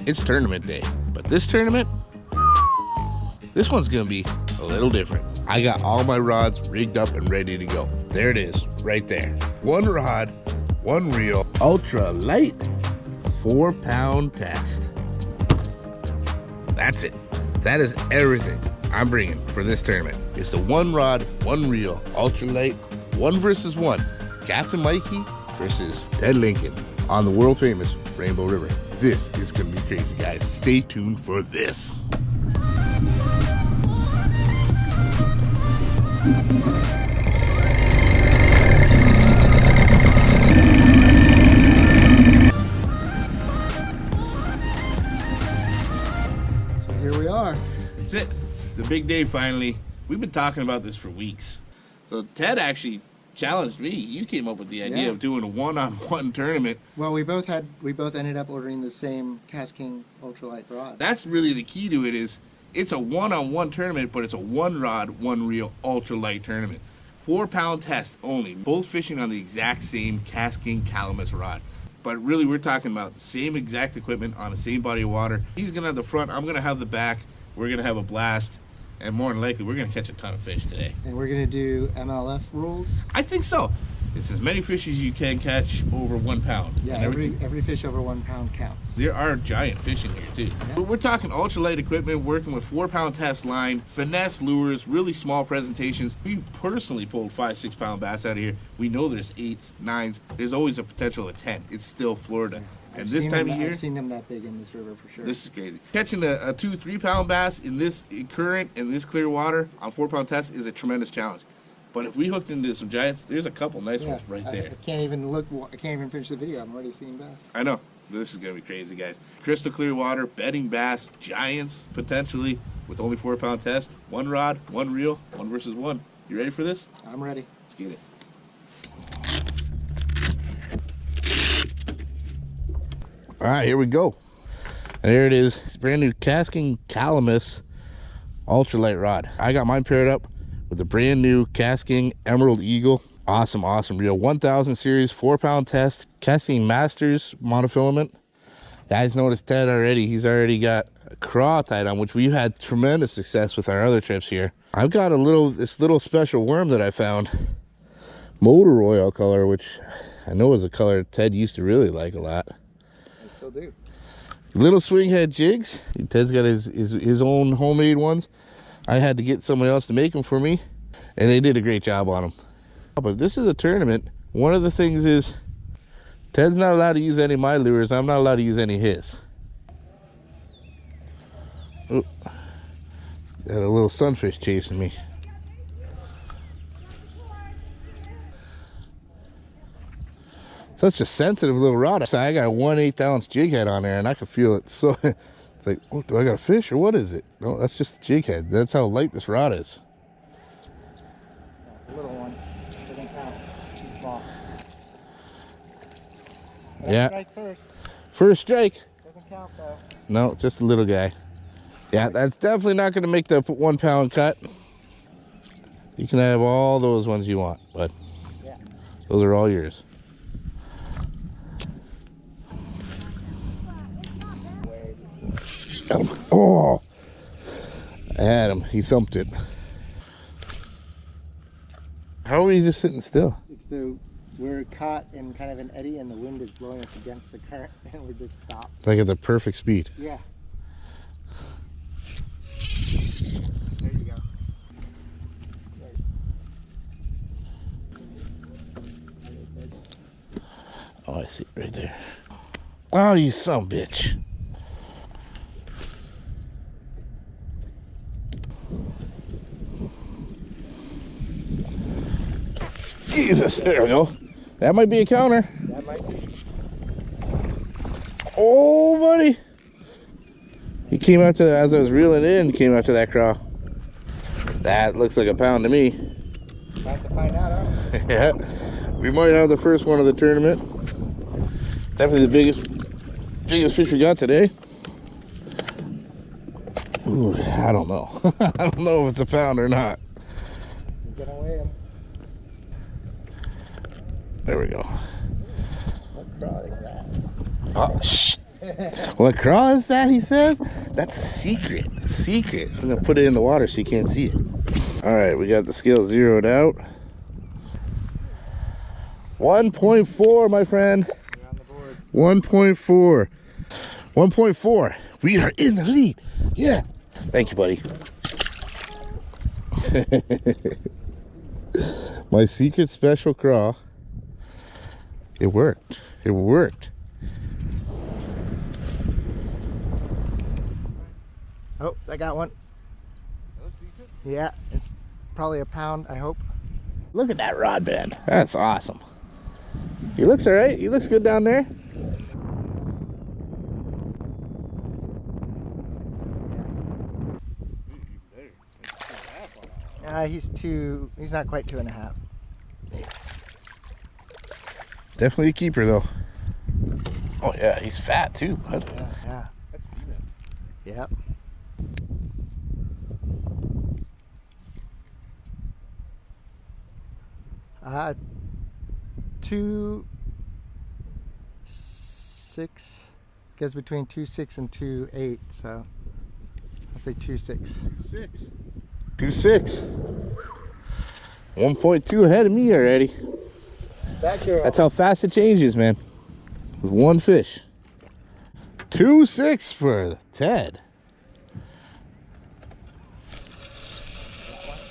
It's tournament day, but this tournament, this one's gonna be a little different. I got all my rods rigged up and ready to go. There it is, right there. One rod, one reel, ultra light, 4-pound test. That's it. That is everything I'm bringing for this tournament. It's the one rod, one reel, ultra light, 1 versus 1. Captain Mikey versus Ted Lincoln on the world famous Rainbow River. This is gonna be crazy, guys. Stay tuned for this. So here we are. That's it. The big day finally. We've been talking about this for weeks. So Ted actually challenged me. You came up with the idea of doing a one-on-one tournament. Well, we both ended up ordering the same KastKing ultralight rod. That's really the key to it. Is it's a one-on-one tournament, but it's a one rod, one reel ultralight tournament. 4-pound test only. Both fishing on the exact same KastKing Calamus rod. But really, we're talking about the same exact equipment on the same body of water. He's gonna have the front. I'm gonna have the back. We're gonna have a blast. And more than likely, we're going to catch a ton of fish today. And we're going to do MLS rules? I think so. It's as many fish as you can catch over 1 pound. Yeah, every fish over 1 pound counts. There are giant fish in here, too. Yeah. But we're talking ultralight equipment, working with 4-pound test line, finesse lures, really small presentations. We personally pulled 5-6 pound bass out of here. We know there's 8s, 9s. There's always a potential of 10. It's still Florida. Yeah. And this time of year, I've seen them that big in this river for sure. This is crazy. Catching a 2-3 pound bass in this current and this clear water on 4-pound test is a tremendous challenge. But if we hooked into some giants, there's a couple nice ones right there. I can't even finish the video. I'm already seeing bass. I know. This is gonna be crazy, guys. Crystal clear water, bedding bass, giants potentially with only 4-pound test. 1 rod, 1 reel, 1 versus 1. You ready for this? I'm ready. Let's get it. All right, here we go. And there it is. It's brand new KastKing Calamus ultralight rod. I got mine paired up with a brand new KastKing Emerald Eagle. Awesome, awesome reel. 1000 series, 4-pound test. KastKing Masters monofilament. Guys noticed Ted already. He's already got a craw tied on, which we've had tremendous success with our other trips here. I've got this little special worm that I found. Motor oil color, which I know is a color Ted used to really like a lot. Still do. Little swing head jigs. Ted's got his own homemade ones. I had to get someone else to make them for me, and they did a great job on them. But this is a tournament. One of the things is Ted's not allowed to use any of my lures. I'm not allowed to use any of his. Oh, got a little sunfish chasing me. Such a sensitive little rod. So I got a 1/8 ounce jig head on there, and I can feel it. So it's like, oh, do I got a fish or what is it? No, that's just the jig head. That's how light this rod is. The little one doesn't count. Too small. Yeah. Strike first. First strike. Doesn't count though. No, just a little guy. Yeah, that's definitely not going to make the 1 pound cut. You can have all those ones you want, but those are all yours. Oh, I had him. He thumped it. How are you just sitting still? We're caught in kind of an eddy, and the wind is blowing us against the current, and we just stopped. Like at the perfect speed. Yeah. There you go. Oh, I see it right there. Oh, you son of a bitch. Jesus, there we go. That might be a counter. That might be. Oh, buddy. He came out to, as I was reeling in, came out to that craw. That looks like a pound to me. About to find out, aren't we? Yeah. We might have the first one of the tournament. Definitely the biggest fish we got today. Ooh, I don't know. I don't know if it's a pound or not. We're gonna weigh him. There we go. What craw is that? Oh, shh. What craw is that, he says? That's a secret. Secret. I'm going to put it in the water so you can't see it. All right, we got the scale zeroed out. 1.4, my friend. You're on the board. 1.4. 1.4. We are in the lead. Yeah. Thank you, buddy. My secret special craw. It worked. It worked. Oh, I got one. Yeah, it's probably a pound, I hope. Look at that rod bend. That's awesome. He looks all right. He looks good down there. He's not quite 2.5. Definitely a keeper though. Oh yeah, he's fat too, bud. Yeah. That's female. Yep. Uh, 2.6 goes between 2.6 and 2.8, so I'll say 2.6. 2.6. 1.2 ahead of me already. That's how fast it changes, man. With one fish. 2.6 for Ted.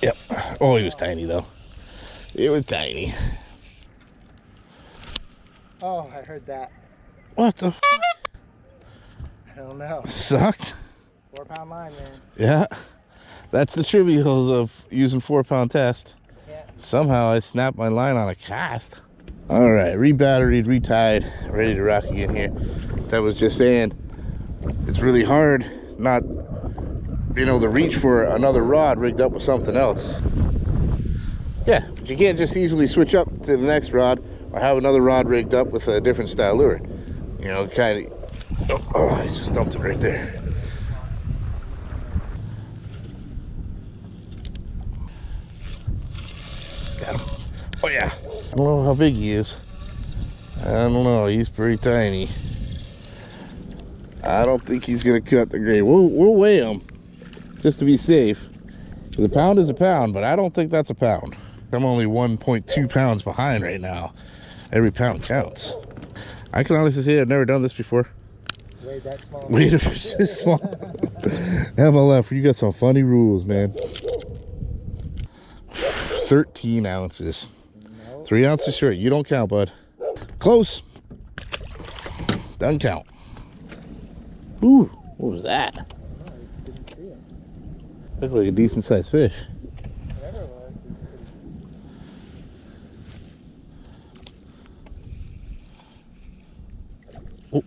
Yep. Oh, he was tiny though. It was tiny. Oh, I heard that. What the? I don't know. Sucked. 4-pound line, man. Yeah. That's the trivials of using 4-pound test. Yeah. Somehow I snapped my line on a cast. All right, rebatteried, retied, ready to rock again here. That was just saying, it's really hard not being able to reach for another rod rigged up with something else. Yeah, but you can't just easily switch up to the next rod or have another rod rigged up with a different style lure. You know, kind of, oh, I just dumped it right there. Got him. Oh yeah. I don't know how big he is. I don't know. He's pretty tiny. I don't think he's gonna cut the grain. We'll weigh him just to be safe. The pound is a pound, but I don't think that's a pound. I'm only 1.2 pounds behind right now. Every pound counts. I can honestly say I've never done this before. Weighed that small. Weighed a fish this small. MLF, you got some funny rules, man. 13 ounces. No. 3 ounces short. You don't count, bud. Close. Doesn't count. Ooh, what was that? Oh, I didn't see it. Looked like a decent sized fish. Whatever it was, Oh,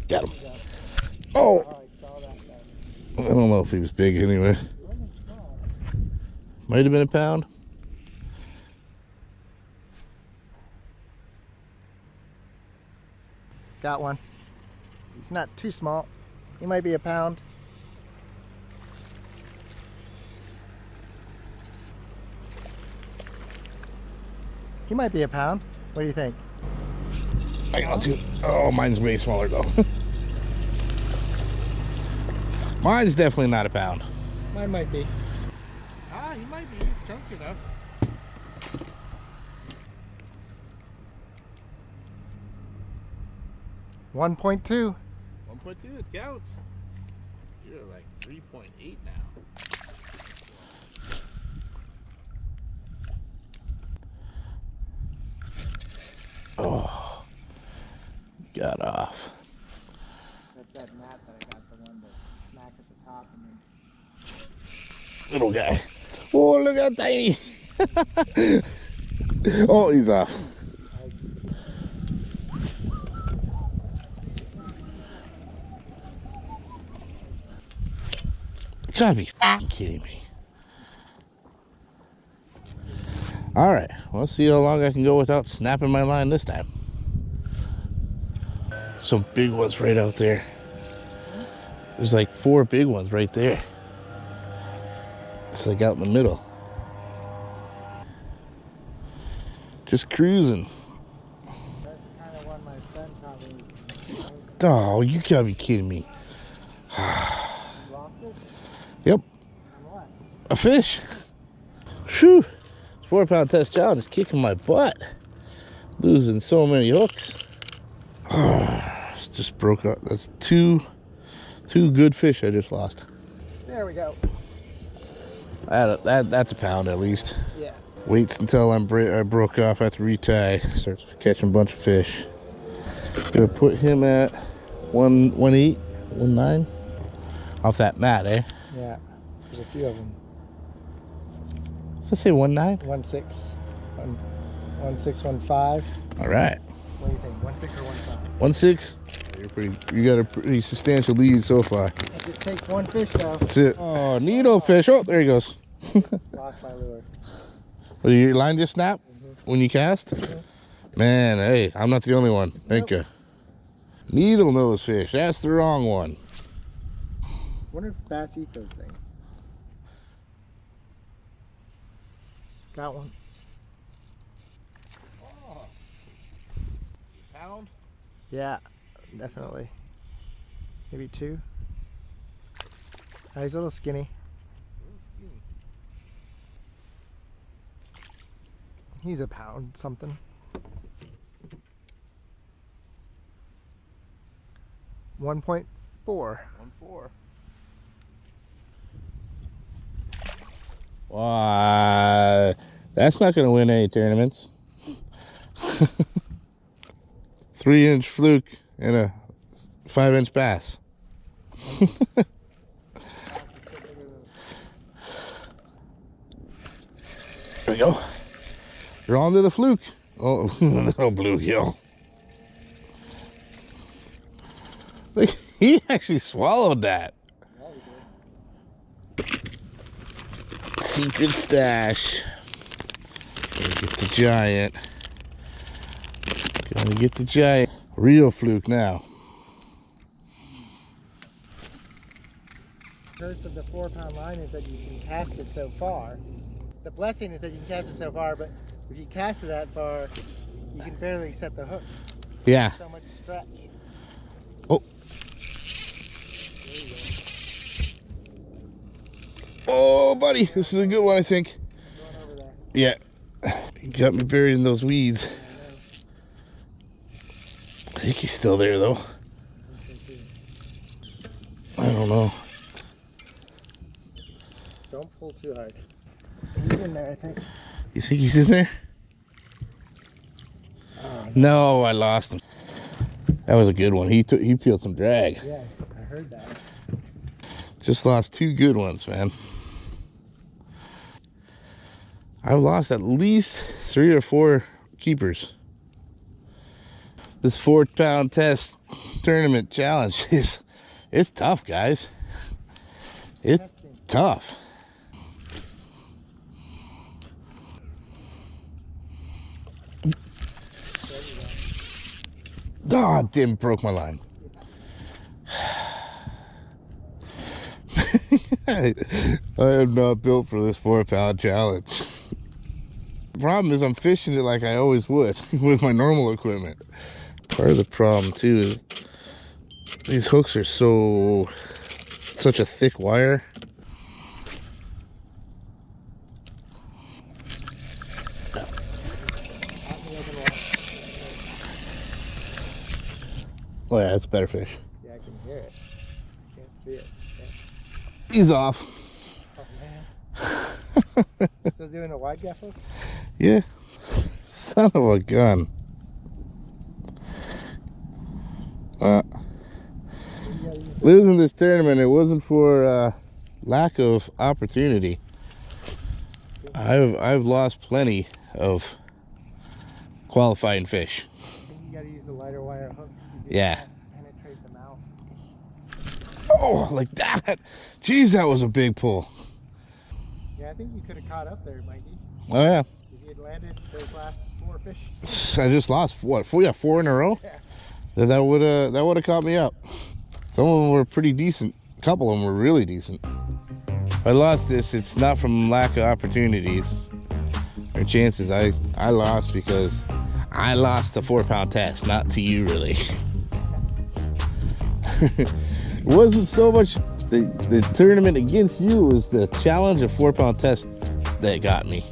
got him. Oh, oh, I saw that guy. I don't know if he was big anyway. He wasn't small. Might have been a pound. Got one. He's not too small. He might be a pound. He might be a pound. What do you think? I got two. Oh, mine's way smaller though. Mine's definitely not a pound. Mine might be. Ah, he might be. He's chunky enough. 1.2. 1.2, it counts. You're like 3.8 now. Oh, got off. That's that mat that I got, the one that smack at the top and then... Little guy. Oh, look how tiny. Oh, he's off. You gotta be f***ing kidding me. All right, let's see how long I can go without snapping my line this time. Some big ones right out there. There's like 4 big ones right there. It's like out in the middle. Just cruising. That's the kind of one my friend taught me. Oh, you gotta be kidding me. Lost it? Yep, On what? a fish. Whew. 4-pound test challenge is kicking my butt. Losing so many hooks. Just broke up. That's two good fish I just lost. There we go. That's a pound at least. Yeah. Waits until I broke off after retie. Starts catching a bunch of fish. Gonna put him at 1.8, 1.9 off that mat, eh? Yeah. There's a few of them. Does that say 1.9? 1.6. 1.6, 1.5. All right. What do you think? 1.6 or 1.5? 1.6. You got a pretty substantial lead so far. It just takes one fish though. That's it. Oh, needle fish. Oh, there he goes. Lost my lure. Well, your line just snapped when you cast? Man, hey, I'm not the only one. Thank you. Needle nose fish. That's the wrong one. Wonder if bass eat those things. Got one. Oh. Pound? Yeah, definitely. Maybe 2. Oh, he's a little skinny. He's a pound something. 1.4. 1.4. Wow, that's not going to win any tournaments. 3-inch fluke and a 5-inch bass. There we go. You're on to the fluke. Oh, little bluegill. Look, he actually swallowed that. Secret stash. Gotta get the giant. Gonna get the giant. Real fluke now. The curse of the 4-pound line is that you can cast it so far. The blessing is that you can cast it so far, but if you cast it that far, you can barely set the hook. Yeah. So much stretch. Oh. Oh, buddy, this is a good one, I think. Going over there. Yeah. You got me buried in those weeds. I think he's still there, though. I don't know. Don't pull too hard. He's in there, I think. You think he's in there? No, I lost him. That was a good one. He peeled some drag. Yeah, I heard that. Just lost 2 good ones, man. I've lost at least 3 or 4 keepers. This 4-pound test tournament challenge it's tough, guys. It's tough. Oh, damn, broke my line. I am not built for this 4-pound challenge. The problem is I'm fishing it like I always would with my normal equipment. Part of the problem too is these hooks are such a thick wire. Oh yeah, it's a better fish. Yeah, I can hear it. I can't see it. Yeah. He's off. Oh man. Still doing the wide gaff hook? Yeah. Son of a gun. Losing this tournament, it wasn't for lack of opportunity. I've lost plenty of qualifying fish. I think you gotta use the lighter wire hook. Yeah. Penetrate the mouth. Oh, like that. Jeez, that was a big pull. Yeah, I think you could have caught up there, Mikey. Oh yeah. If you had landed those last 4 fish. I just lost what? 4 in a row. Yeah. That would have caught me up. Some of them were pretty decent. A couple of them were really decent. If I lost this, it's not from lack of opportunities or chances. I lost because I lost the 4-pound test, not to you really. It wasn't so much the tournament against you, it was the challenge of 4-pound test that got me.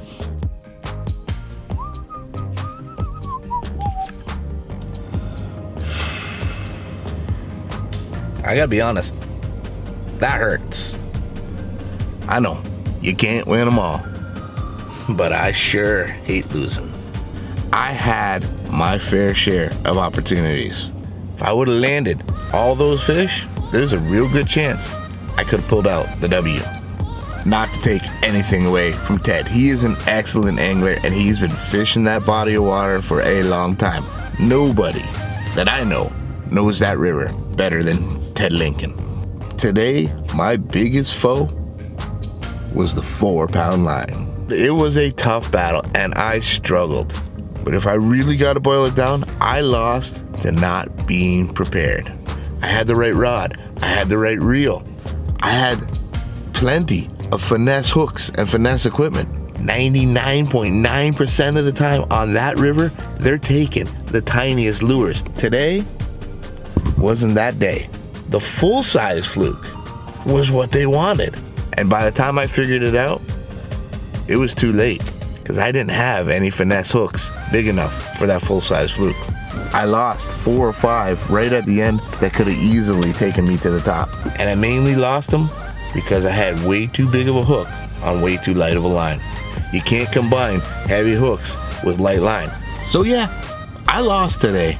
I gotta be honest, that hurts. I know, you can't win them all, but I sure hate losing. I had my fair share of opportunities. If I would have landed all those fish, there's a real good chance I could have pulled out the W. Not to take anything away from Ted. He is an excellent angler and he's been fishing that body of water for a long time. Nobody that I know knows that river better than Ted Lincoln. Today, my biggest foe was the 4-pound line. It was a tough battle and I struggled. But if I really got to boil it down, I lost to not being prepared. I had the right rod, I had the right reel, I had plenty of finesse hooks and finesse equipment. 99.9% of the time on that river, they're taking the tiniest lures. Today wasn't that day. The full-size fluke was what they wanted. And by the time I figured it out, it was too late because I didn't have any finesse hooks big enough for that full-size fluke. I lost 4 or 5 right at the end that could have easily taken me to the top. And I mainly lost them because I had way too big of a hook on way too light of a line. You can't combine heavy hooks with light line. So yeah, I lost today,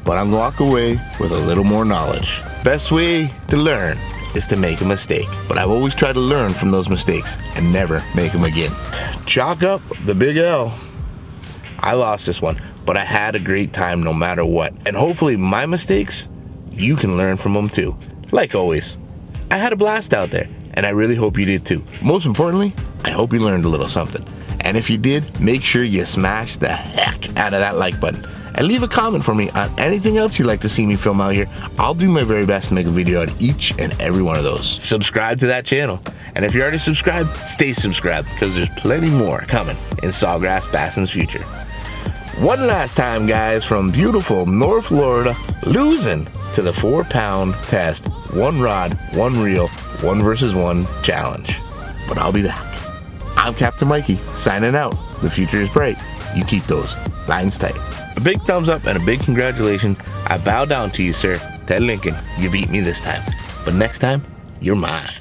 but I'm walking away with a little more knowledge. Best way to learn is to make a mistake, but I've always tried to learn from those mistakes and never make them again. Chalk up the big L. I lost this one, but I had a great time no matter what. And hopefully my mistakes, you can learn from them too. Like always, I had a blast out there and I really hope you did too. Most importantly, I hope you learned a little something. And if you did, make sure you smash the heck out of that like button. And leave a comment for me on anything else you'd like to see me film out here. I'll do my very best to make a video on each and every one of those. Subscribe to that channel. And if you're already subscribed, stay subscribed because there's plenty more coming in SawGrassBassin's future. One last time, guys, from beautiful North Florida, losing to the 4-pound test, 1 rod, 1 reel, 1 versus 1 challenge. But I'll be back. I'm Captain Mikey, signing out. The future is bright. You keep those lines tight. A big thumbs up and a big congratulations. I bow down to you, sir. Ted Lincoln, you beat me this time. But next time, you're mine.